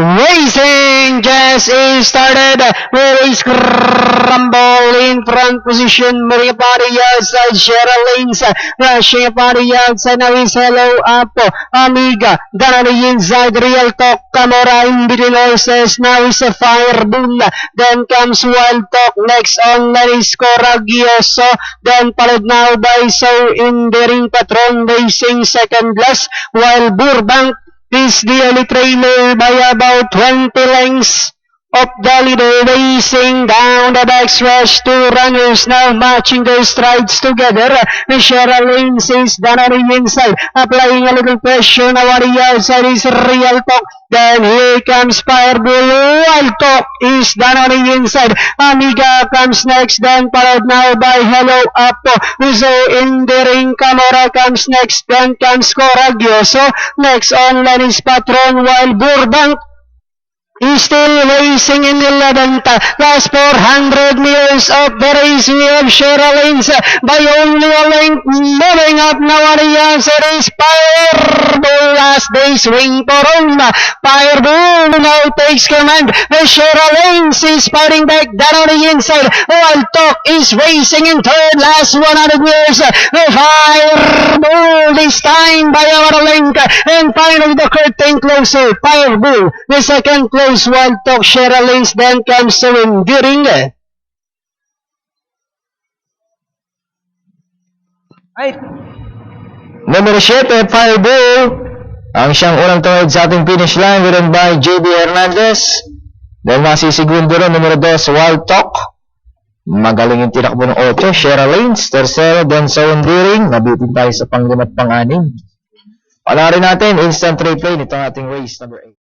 Racing just is started. Race Rumble in front position. Maria Party outside. Cheryl Lanes rushing Party outside. Now is Hello Apo. Amiga. Danny inside. Real Talk. Camera in between horses. Now is a Firebull. Then comes Wild Talk. Next on is Coragioso. Then followed now by So in the Ring Patron Racing second last. While Burbank is the only trailer by about 20 lengths of the leader. Racing down the backstretch. Two runners now matching their strides together. Cheryl Lanes is down on the inside, applying a little pressure. Now on the outside is Real Talk. Then here comes Firebull. Wild Talk is down on the inside. Amiga comes next, then followed now by Hello Apo. So in the Ring Camera comes next, then comes Coragioso. Next on is Patron, while Burbank is still racing in 11th. Last 400 meters of the race, we have Cheryl Lanes by only a length. Moving up now on the answer is Firebull. Last day swing for home. Firebull now takes command. Cheryl Lanes is fighting back down on the inside. Wild Talk is racing in third. Last 100 meters. Firebull this time by our length. And finally the curtain closer. Firebull, the second close. Wild Talk, Cheryl Lanes, then comes So Enduring. Right. Numero 7, Firebull. Ang siyang unang tawid sa ating finish line, ridden by JB Hernandez. Dahil masisigundo rin, numero 2, Wild Talk. Magaling yung tinakbo ng 8, Cheryl Lanes. Tercero, then So Enduring. Nabitin tayo sa pang-5 at pang-6. Palarin natin, instant replay nito ating race number 8.